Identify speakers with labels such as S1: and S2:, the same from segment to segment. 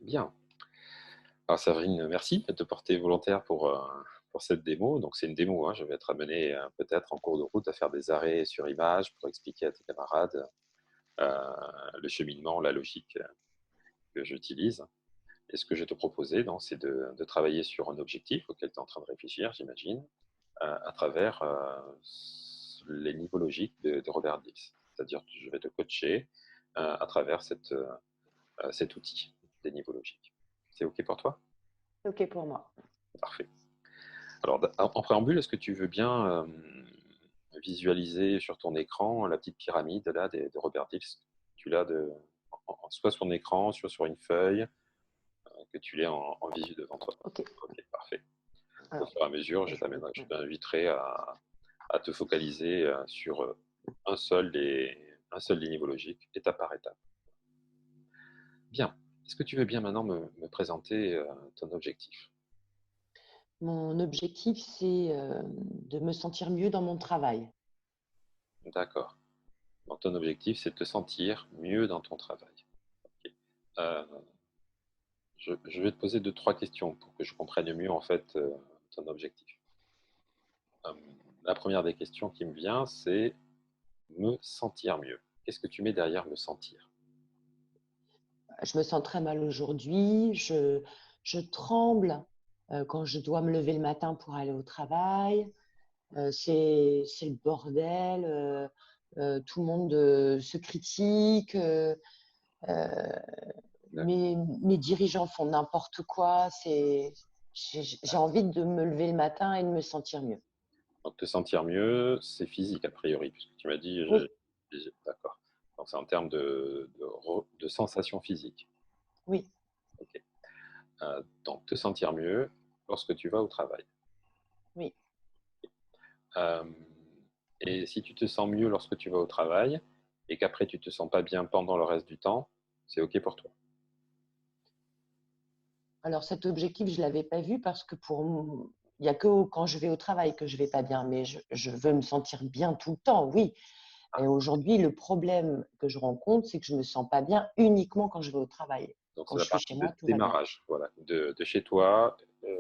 S1: Bien. Alors Séverine, merci de te porter volontaire pour cette démo. Donc c'est une démo, hein. Je vais être amené peut-être en cours de route à faire des arrêts sur image pour expliquer à tes camarades euh, le cheminement, la logique que j'utilise. Et ce que je vais te proposer, donc, c'est de travailler sur un objectif auquel tu es en train de réfléchir, j'imagine, à travers les niveaux logiques de Robert Dills. C'est-à-dire que je vais te coacher à travers cet outil des niveaux logiques. C'est OK pour toi?
S2: C'est OK pour moi.
S1: Parfait. Alors, en préambule, est-ce que tu veux bien visualiser sur ton écran la petite pyramide là, de Robert Dills? Tu l'as soit sur un écran, soit sur une feuille, que tu l'aies en visu devant toi.
S2: OK.
S1: Ok, parfait. Au
S2: Alors,
S1: fur et à mesure, je t'inviterai à te focaliser sur un seul des niveaux logiques, étape par étape. Bien. Est-ce que tu veux bien maintenant me présenter ton objectif?
S2: mon objectif, c'est de me sentir mieux dans mon travail.
S1: D'accord. Donc, ton objectif, c'est de te sentir mieux dans ton travail. Ok. Euh, je vais te poser deux, trois questions pour que je comprenne mieux en fait ton objectif. Euh, la première des questions qui me vient, c'est me sentir mieux. Qu'est-ce que tu mets derrière me sentir?
S2: Je me sens très mal aujourd'hui. Je tremble quand je dois me lever le matin pour aller au travail. C'est le bordel. Tout le monde se critique. Euh, mes dirigeants font n'importe quoi. J'ai envie de me lever le matin et de me sentir mieux.
S1: Donc, te sentir mieux, c'est physique a priori, puisque tu m'as dit,
S2: Oui,
S1: d'accord. Donc, c'est en termes de sensations physiques.
S2: oui,
S1: Ok. Donc, te sentir mieux lorsque tu vas au travail.
S2: oui.
S1: Euh, et si tu te sens mieux lorsque tu vas au travail et qu'après tu te sens pas bien pendant le reste du temps, c'est OK pour toi.
S2: Alors cet objectif, je ne l'avais pas vu parce que il n'y a que quand je vais au travail que je ne vais pas bien, mais je veux me sentir bien tout le temps, oui.
S1: Ah,
S2: Et aujourd'hui, le problème que je rencontre, c'est que je ne me sens pas bien uniquement quand je vais au travail.
S1: donc,
S2: Quand
S1: c'est la
S2: je suis chez
S1: partie de
S2: moi, tout va bien.
S1: démarrage, voilà, de chez toi,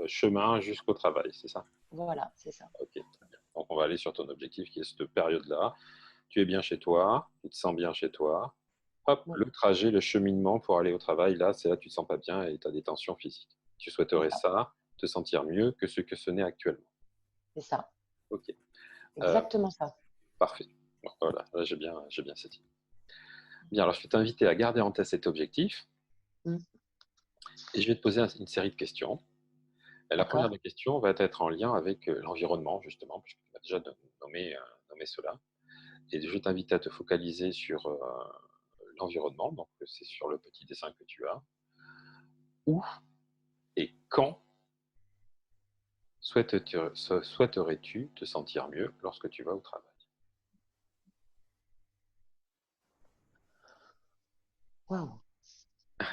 S1: chemin jusqu'au travail, c'est ça?
S2: Voilà, c'est ça.
S1: OK, très bien. Donc, on va aller sur ton objectif qui est cette période-là. Tu es bien chez toi, tu te sens bien chez toi. Hop,
S2: Oui,
S1: le trajet, le cheminement pour aller au travail, là, c'est là que tu ne te sens pas bien et tu as des tensions physiques. Tu
S2: c'est
S1: souhaiterais
S2: ça.
S1: ça, te sentir mieux que ce n'est actuellement.
S2: C'est ça.
S1: OK, euh,
S2: Exactement ça.
S1: parfait. Bon, voilà, là, j'ai bien cette idée. Bien, alors je vais t'inviter à garder en tête cet objectif
S2: Mm.
S1: et je vais te poser une série de questions. Et la première
S2: D'accord.
S1: des questions va être en lien avec l'environnement, justement, puisque tu as déjà nommé cela. Et je vais t'inviter à te focaliser sur l'environnement, donc c'est sur le petit dessin que tu as. Où et quand souhaiterais-tu te sentir mieux lorsque tu vas au travail?
S2: Waouh.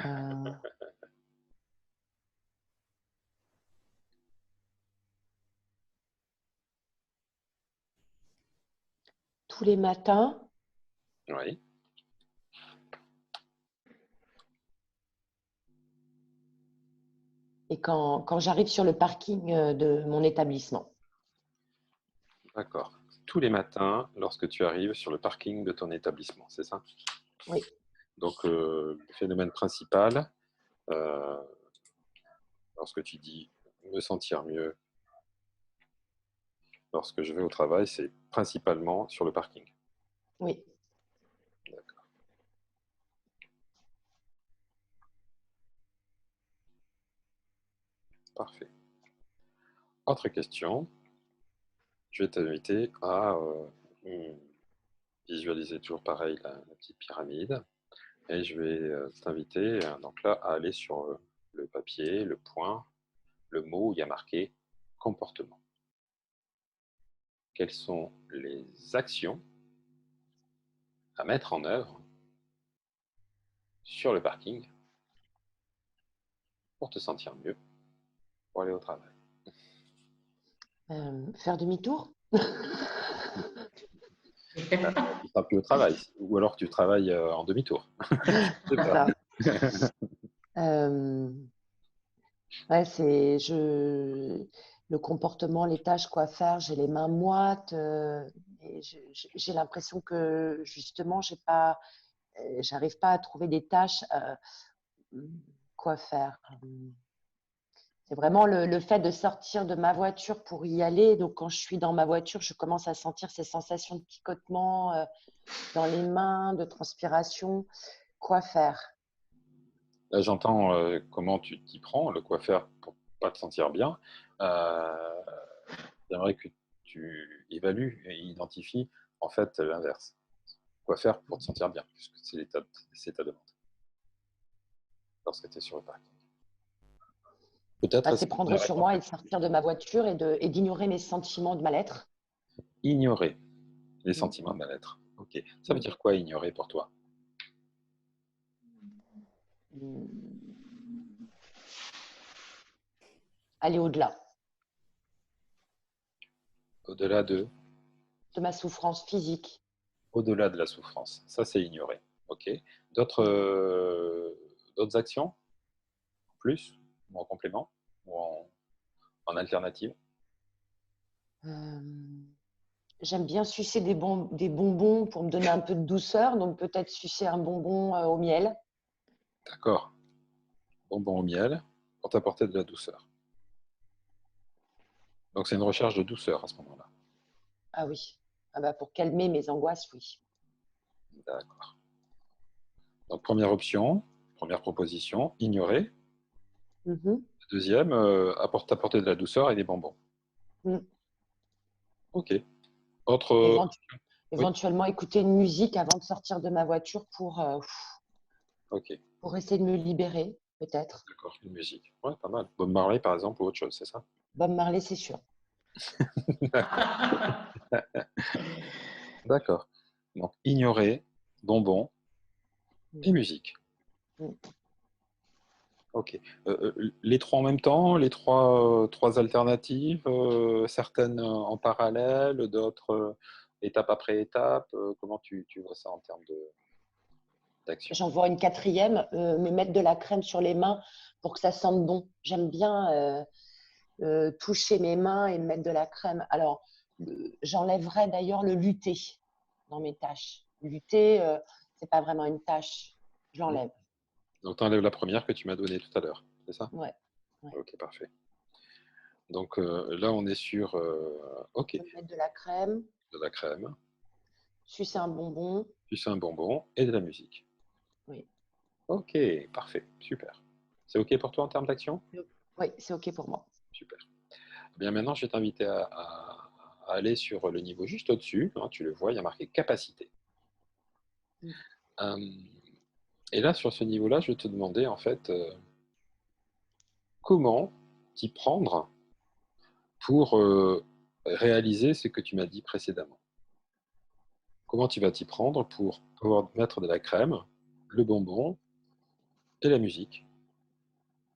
S2: Euh, tous les matins,
S1: Oui,
S2: et quand j'arrive sur le parking de mon établissement.
S1: d'accord. Tous les matins, lorsque tu arrives sur le parking de ton établissement, c'est ça?
S2: Oui,
S1: Donc, le phénomène principal, euh, lorsque tu dis me sentir mieux lorsque je vais au travail, c'est principalement sur le parking.
S2: oui.
S1: D'accord, parfait. Autre question, je vais t'inviter à visualiser toujours pareil la petite pyramide et je vais t'inviter donc là à aller sur le papier, le point, le mot où il y a marqué comportement. Quelles sont les actions à mettre en œuvre sur le parking pour te sentir mieux pour aller au travail?
S2: Faire demi-tour?
S1: Tu ne seras plus au travail ou alors tu travailles en demi-tour. Je sais
S2: C'est
S1: pas.
S2: ça. Euh, ouais, le comportement, les tâches, quoi faire, j'ai les mains moites. Et j'ai l'impression que justement, j'arrive pas à trouver des tâches, quoi faire. C'est vraiment le fait de sortir de ma voiture pour y aller. Donc, quand je suis dans ma voiture, je commence à sentir ces sensations de picotement dans les mains, de transpiration. Quoi faire?
S1: Là, j'entends comment tu t'y prends, le quoi faire pour pas te sentir bien. Euh, J'aimerais que tu évalues et identifies en fait l'inverse. Quoi faire pour te sentir bien, puisque c'est ta demande lorsque tu es sur le parking. Peut-être
S2: Bah,
S1: est-ce
S2: c'est
S1: que
S2: prendre sur moi et sortir de ma voiture et d'ignorer mes sentiments de mal-être.
S1: ignorer les
S2: Mm.
S1: sentiments de mal-être. Ok. Ça veut
S2: Mm.
S1: dire quoi ignorer pour toi?
S2: Mm. Aller au-delà
S1: Au-delà de,
S2: de ma souffrance physique.
S1: au-delà de la souffrance. Ça, c'est ignorer. Ok. D'autres,
S2: Mm.
S1: d'autres actions, plus, ou en complément, ou en alternative?
S2: Euh, J'aime bien sucer des bonbons pour me donner un peu de douceur. Donc, peut-être sucer un bonbon au miel.
S1: D'accord. Bonbon au miel pour t'apporter de la douceur. Donc, c'est une recherche de douceur à ce moment-là.
S2: Ah oui. Ah bah, pour calmer mes angoisses, oui.
S1: D'accord. Donc, première option, première proposition, ignorer.
S2: Mhm.
S1: Deuxième, t'apporter de la douceur et des bonbons.
S2: Mm.
S1: Ok. Autre.
S2: Éventu-
S1: Oui.
S2: Éventuellement, écouter une musique avant de sortir de ma voiture
S1: Ok.
S2: pour essayer de me libérer, peut-être.
S1: D'accord. Une musique. Ouais, pas mal. Bob Marley, par exemple, ou autre chose, c'est ça?
S2: Bob Marley, c'est sûr.
S1: D'accord. Donc, ignorer, bonbons
S2: Mm.
S1: et musique.
S2: Mm.
S1: Ok. Les trois en même temps, les trois alternatives, certaines en parallèle, d'autres étape après étape. Comment tu vois ça en termes d'action?
S2: J'en vois une quatrième, me mettre de la crème sur les mains pour que ça sente bon. J'aime bien toucher mes mains et me mettre de la crème. Alors, j'enlèverais d'ailleurs le lutter dans mes tâches. Lutter, c'est pas vraiment une tâche. Je
S1: Hmm.
S2: l'enlève.
S1: Donc, tu enlèves la première que tu m'as donnée tout à l'heure, c'est ça?
S2: Ouais, ouais.
S1: Ok, parfait. Donc là, on est sur ok,
S2: Me mettre de la crème,
S1: de la crème,
S2: sucer un bonbon.
S1: puis c'est un bonbon et de la musique.
S2: Oui,
S1: Ok, parfait, super. C'est ok pour toi en termes d'action?
S2: oui, c'est OK pour moi.
S1: Super. Eh bien maintenant, je vais t'inviter à aller sur le niveau juste au-dessus. Hein, tu le vois, il y a marqué capacité.
S2: Mm.
S1: Euh, et là, sur ce niveau-là, je vais te demander en fait comment t'y prendre pour réaliser ce que tu m'as dit précédemment. Comment tu vas t'y prendre pour pouvoir mettre de la crème, le bonbon et la musique.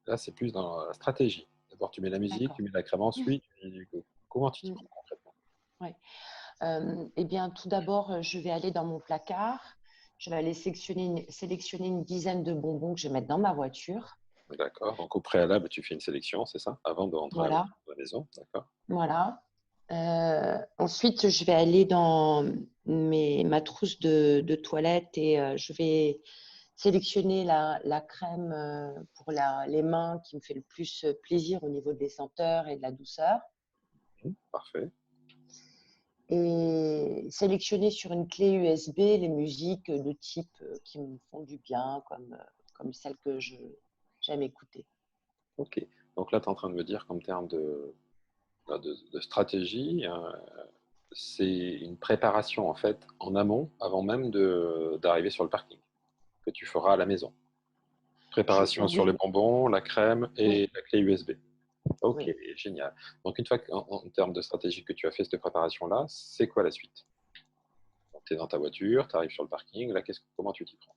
S1: Là, c'est plus dans la stratégie. D'abord, tu mets la musique,
S2: D'accord.
S1: tu mets la crème ensuite. Comment tu t'y
S2: Mm.
S1: prends concrètement?
S2: Ouais. Eh bien, tout d'abord, je vais aller dans mon placard. Je vais aller sélectionner une dizaine de bonbons que je vais mettre dans ma voiture.
S1: D'accord. Donc, au préalable, tu fais une sélection, c'est ça? Avant de rentrer à
S2: Voilà,
S1: la maison. D'accord.
S2: voilà. Ensuite, je vais aller dans ma trousse de toilette et je vais sélectionner la crème pour les mains qui me fait le plus plaisir au niveau des senteurs et de la douceur.
S1: Parfait.
S2: Et sélectionner sur une clé USB les musiques de type qui me font du bien, comme celles que j'aime écouter.
S1: OK. Donc là, tu es en train de me dire qu'en termes de stratégie, c'est une préparation en fait en amont, avant même d'arriver sur le parking, que tu feras à la maison. Préparation sur les
S2: Oui,
S1: bonbons, la crème
S2: oui,
S1: et la clé USB. Ok,
S2: oui.
S1: génial. Donc une fois qu'en termes de stratégie que tu as fait cette préparation-là, c'est quoi la suite? Tu es dans ta voiture, tu arrives sur le parking, là, comment tu t'y prends?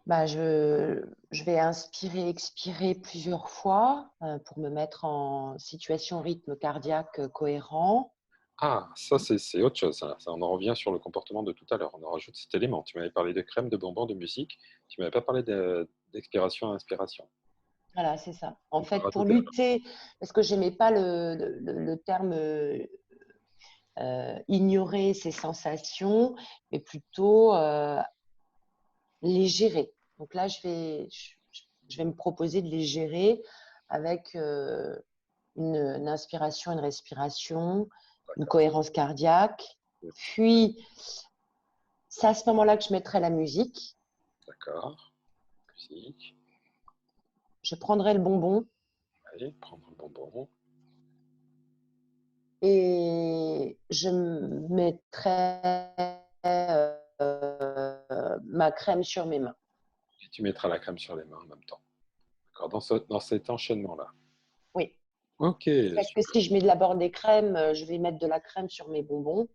S2: Bah, je vais inspirer, expirer plusieurs fois pour me mettre en situation rythme cardiaque cohérent.
S1: Ah, ça, c'est autre chose. Ça, on en revient sur le comportement de tout à l'heure. On en rajoute cet élément. Tu m'avais parlé de crème, de bonbons, de musique. Tu m'avais pas parlé d'expiration à inspiration.
S2: Voilà, c'est ça. En
S1: On peut
S2: fait, pour
S1: rajouter alors.
S2: lutter, parce que j'aimais pas le terme ignorer ses sensations, mais plutôt les gérer. Donc là, je vais me proposer de les gérer avec une inspiration, une respiration, une
S1: D'accord.
S2: cohérence cardiaque. Puis, c'est à ce moment-là que je mettrai la musique.
S1: D'accord. Musique.
S2: Je prendrai le bonbon
S1: Allez, prendre le bonbon.
S2: et je mettrai ma crème sur mes mains.
S1: Et tu mettras la crème sur les mains en même temps. D'accord. Dans cet enchaînement-là.
S2: Oui.
S1: Ok,
S2: Parce que
S1: super.
S2: si je mets d'abord des crèmes, je vais mettre de la crème sur mes bonbons.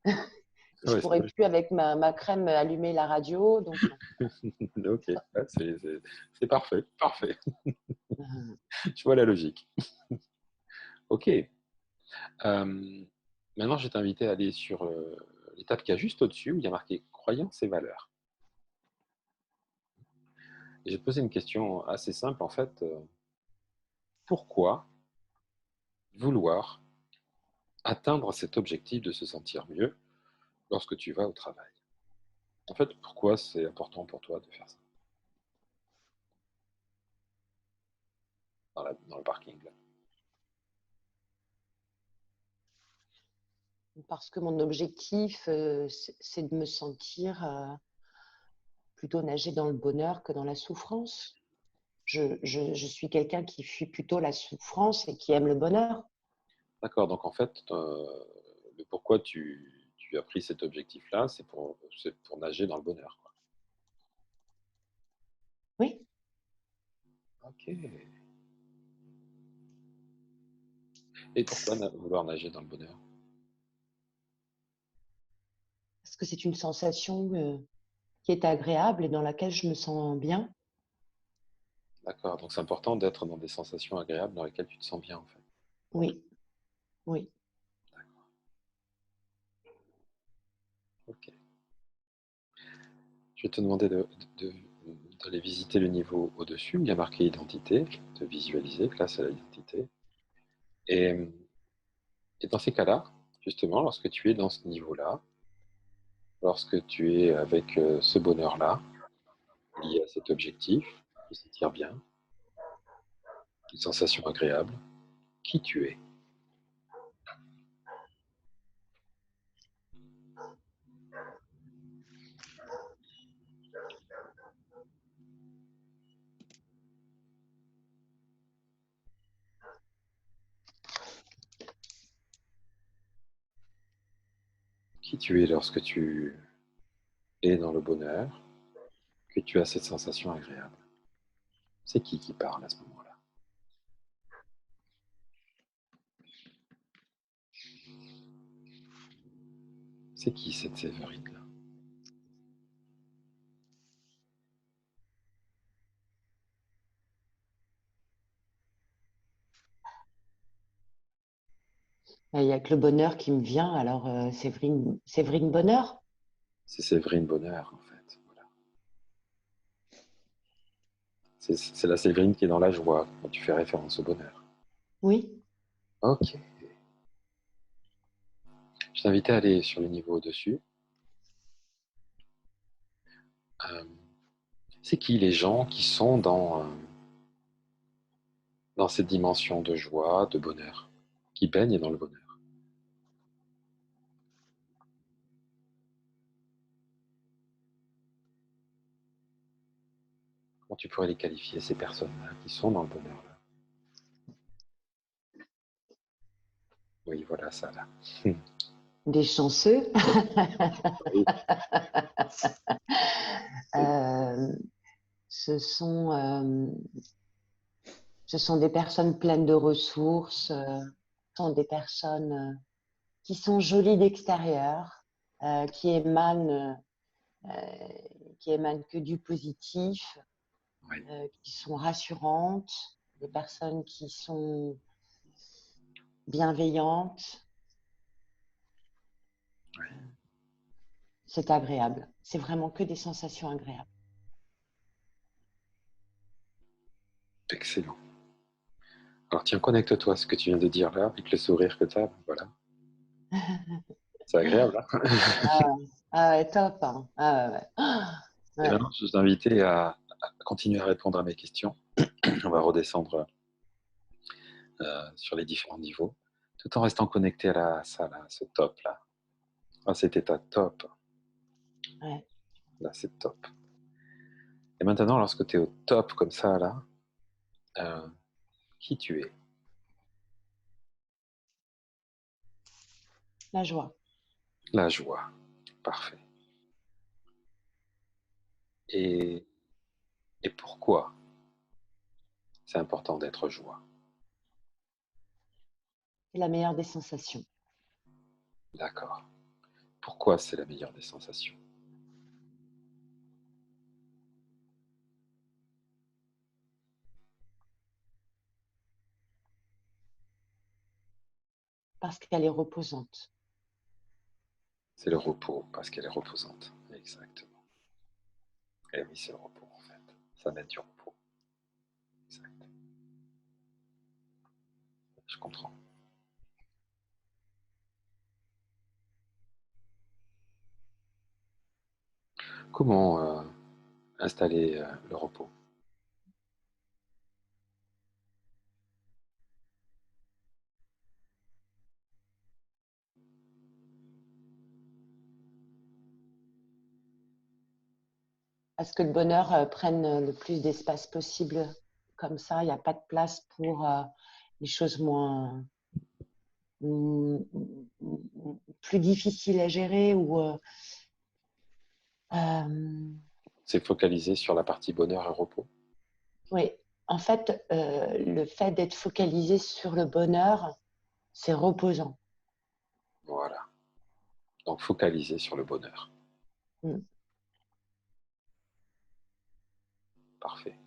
S2: Je
S1: Ouais,
S2: pourrais plus avec ma crème allumer la radio, donc non.
S1: ok, ouais, c'est parfait, parfait. Je vois la logique. Ok. Maintenant, je vais t'inviter à aller sur l'étape qui est juste au-dessus où il y a marqué croyances et valeurs. Et je vais te poser une question assez simple en fait. Pourquoi vouloir atteindre cet objectif de se sentir mieux lorsque tu vas au travail? En fait, pourquoi c'est important pour toi de faire ça dans le parking là?
S2: Parce que mon objectif, c'est de me sentir plutôt nager dans le bonheur que dans la souffrance. Je suis quelqu'un qui fuit plutôt la souffrance et qui aime le bonheur.
S1: D'accord, donc en fait, le pourquoi tu as pris cet objectif-là, c'est pour nager dans le bonheur, quoi.
S2: Oui,
S1: Ok. Et pourquoi vouloir nager dans le bonheur?
S2: parce que c'est une sensation qui est agréable et dans laquelle je me sens bien.
S1: D'accord, donc c'est important d'être dans des sensations agréables dans lesquelles tu te sens bien, en fait.
S2: Oui, oui.
S1: D'accord, ok. Je vais te demander de- d'aller visiter le niveau au-dessus, où il y a marqué identité, de visualiser, que là c'est l'identité. Et, et dans ces cas-là, justement, lorsque tu es dans ce niveau-là, lorsque tu es avec ce bonheur-là, lié à cet objectif, de se sentir bien, une sensation agréable, qui tu es? Qui tu es lorsque tu es dans le bonheur, que tu as cette sensation agréable? C'est qui parle à ce moment-là? C'est qui cette Séverine-là?
S2: Il n'y a que le bonheur qui me vient, alors Séverine Bonheur.
S1: C'est Séverine Bonheur, en fait. Voilà. C'est la Séverine qui est dans la joie quand tu fais référence au bonheur.
S2: Oui,
S1: Ok. Je t'invite à aller sur le niveau au-dessus. Euh, c'est qui les gens qui sont dans cette dimension de joie, de bonheur, qui baignent dans le bonheur? Comment tu pourrais les qualifier, ces personnes-là, qui sont dans le bonheur là? Oui, voilà ça là.
S2: des chanceux.
S1: Oui,
S2: Euh, ce sont, euh, ce sont des personnes pleines de ressources, ce sont des personnes qui sont jolies d'extérieur, qui émanent que du positif,
S1: oui.
S2: qui sont rassurantes, des personnes qui sont bienveillantes. C'est agréable. C'est vraiment que des sensations agréables.
S1: Excellent. Alors tiens, connecte-toi à ce que tu viens de dire là, avec le sourire que tu as. Voilà. C'est agréable, hein?
S2: Ouais, top. Hein.
S1: Et
S2: Ouais.
S1: maintenant, je vous invite à continuer à répondre à mes questions. On va redescendre sur les différents niveaux, tout en restant connecté à ça, là, ce top là. Ah, cet état top.
S2: Ouais.
S1: Là, c'est top. Et maintenant, lorsque tu es au top comme ça, là, euh, qui tu es?
S2: La joie.
S1: La joie. Parfait. Et, et pourquoi c'est important d'être joie?
S2: C'est la meilleure des sensations.
S1: D'accord. Pourquoi c'est la meilleure des sensations?
S2: Parce qu'elle est reposante.
S1: C'est le repos, parce qu'elle est reposante. Exactement. Et oui, c'est le repos, en fait. Ça met du repos. Exact. Je comprends. Comment installer le repos?
S2: À ce que le bonheur prenne le plus d'espace possible. Comme ça, il n'y a pas de place pour les choses mm, plus difficiles à gérer ou
S1: C'est focaliser sur la partie bonheur et repos.
S2: oui. En fait, le fait d'être focalisé sur le bonheur, c'est reposant.
S1: Voilà. Donc, focaliser sur le bonheur.
S2: Mm.
S1: Parfait.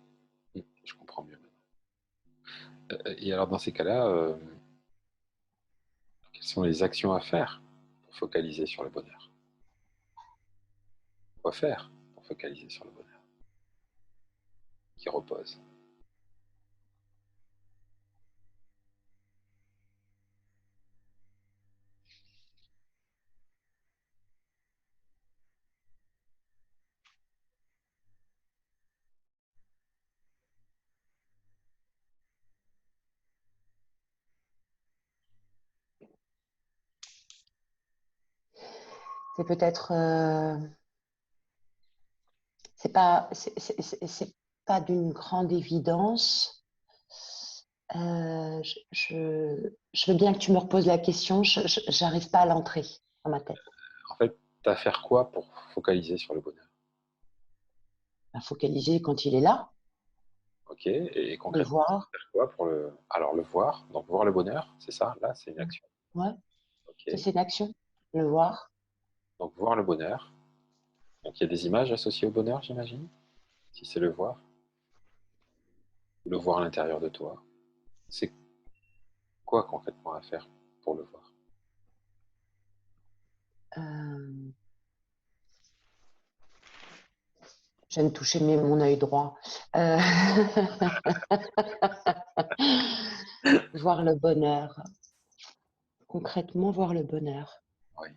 S1: Je comprends mieux maintenant. Et alors, dans ces cas-là, quelles sont les actions à faire pour focaliser sur le bonheur? Quoi faire pour focaliser sur le bonheur qui repose?
S2: C'est peut-être, c'est pas d'une grande évidence. Je veux bien que tu me reposes la question. J'arrive pas à l'entrer dans ma tête.
S1: En fait, tu as à faire quoi pour focaliser sur le bonheur?
S2: À focaliser quand il est là,
S1: Ok, et
S2: le
S1: concrètement, tu
S2: voir.
S1: vas faire quoi pour le... Alors, le voir, donc voir le bonheur, c'est ça? Là, c'est une action.
S2: Ouais,
S1: Ok,
S2: c'est une action. Le voir.
S1: donc voir le bonheur. Donc, il y a des images associées au bonheur, j'imagine, si c'est le voir, ou le voir à l'intérieur de toi. C'est quoi concrètement à faire pour le voir?
S2: Euh, je viens de toucher mon œil droit. Euh, voir le bonheur. Concrètement, voir le bonheur.
S1: Oui,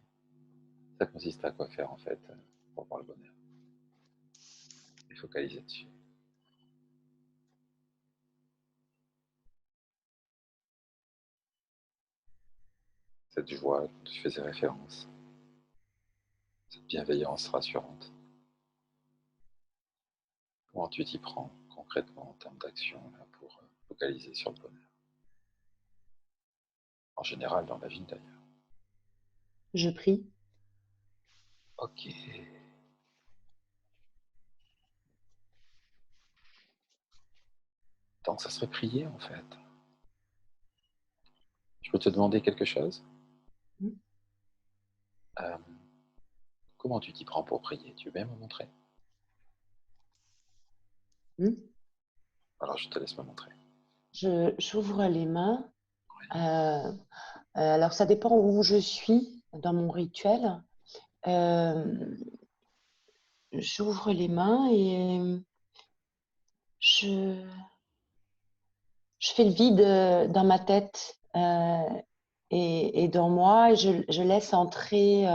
S1: ça consiste à quoi faire en fait pour voir le bonheur et focaliser dessus. Cette joie dont tu faisais référence, cette bienveillance rassurante. Comment tu t'y prends concrètement en termes d'action là, pour focaliser sur le bonheur? En général, dans la vie d'ailleurs.
S2: Je prie.
S1: Ok. Donc ça serait prier en fait. Je peux te demander quelque chose?
S2: Hmm.
S1: Euh, Comment tu t'y prends pour prier? Tu veux bien me montrer?
S2: Hmm.
S1: Alors je te laisse me montrer.
S2: J'ouvre les mains. Alors, ça dépend où je suis. dans mon rituel, euh, j'ouvre les mains et je, je fais le vide dans ma tête et dans moi. Et je laisse entrer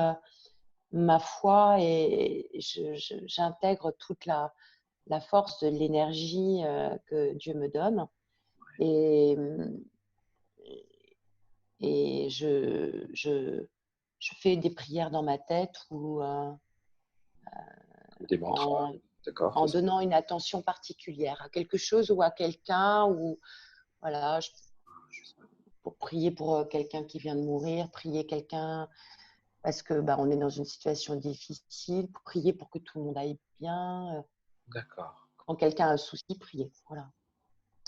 S2: ma foi et j'intègre toute la force de l'énergie que Dieu me donne. Et, et je fais des prières dans ma tête ou
S1: Des mantras,
S2: en,
S1: d'accord,
S2: en
S1: c'est ça.
S2: donnant une attention particulière à quelque chose ou à quelqu'un ou voilà, pour prier pour quelqu'un qui vient de mourir, prier quelqu'un parce que bah, on est dans une situation difficile, prier pour que tout le monde aille bien.
S1: D'accord.
S2: Quand quelqu'un a un souci, prier. Voilà.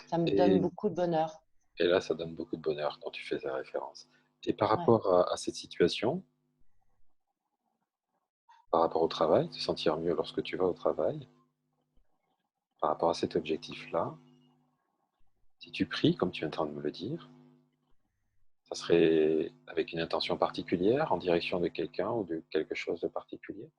S2: Ça me donne
S1: Et,
S2: beaucoup de bonheur.
S1: et là, ça donne beaucoup de bonheur quand tu fais la référence. Et par
S2: Ouais.
S1: rapport à cette situation, par rapport au travail, te sentir mieux lorsque tu vas au travail, par rapport à cet objectif-là, si tu pries, comme tu es en train de me le dire, ça serait avec une intention particulière, en direction de quelqu'un ou de quelque chose de particulier?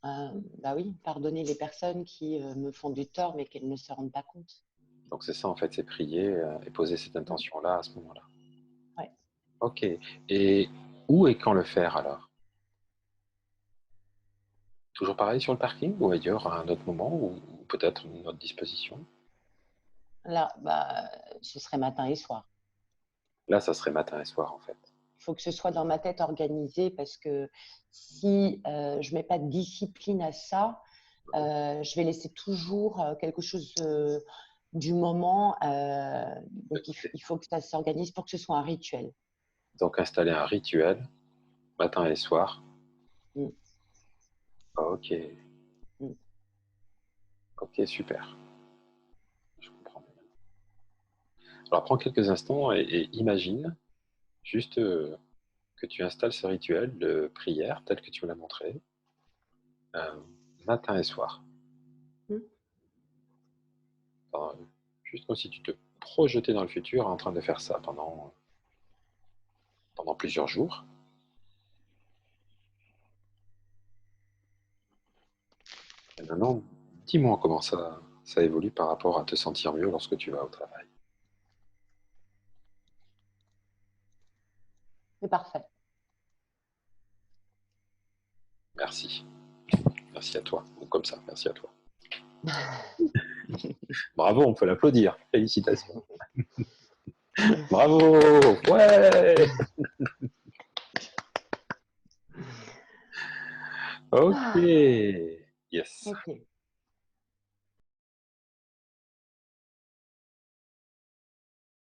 S2: Bah oui, pardonner les personnes qui me font du tort mais qu'elles ne se rendent pas compte.
S1: Donc c'est ça en fait, c'est prier et poser cette
S2: Mm.
S1: intention-là à ce moment-là.
S2: Ouais.
S1: Ok. Et où et quand le faire alors? Toujours pareil sur le parking ou ailleurs à un autre moment ou peut-être une autre disposition?
S2: Là, bah, ce serait matin et soir.
S1: Là, ça serait matin et soir en fait.
S2: Il faut que ce soit dans ma tête organisé parce que si je ne mets pas de discipline à ça, je vais laisser toujours quelque chose du moment. Donc, il faut que ça s'organise pour que ce soit un rituel.
S1: Donc installer un rituel matin et soir.
S2: Mm,
S1: Ok,
S2: mm.
S1: ok, super. Je comprends. Alors prends quelques instants et imagine juste que tu installes ce rituel de prière tel que tu me l'as montré, euh, matin et soir.
S2: Mm.
S1: Enfin, juste comme si tu te projetais dans le futur en train de faire ça pendant plusieurs jours. Et maintenant, dis-moi comment ça évolue par rapport à te sentir mieux lorsque tu vas au travail.
S2: C'est parfait.
S1: Merci. Merci à toi. Ou comme ça, merci à toi. Bravo, on peut l'applaudir. Félicitations. Bravo. Ouais. Ok.
S2: Ah,
S1: Yes.
S2: ok.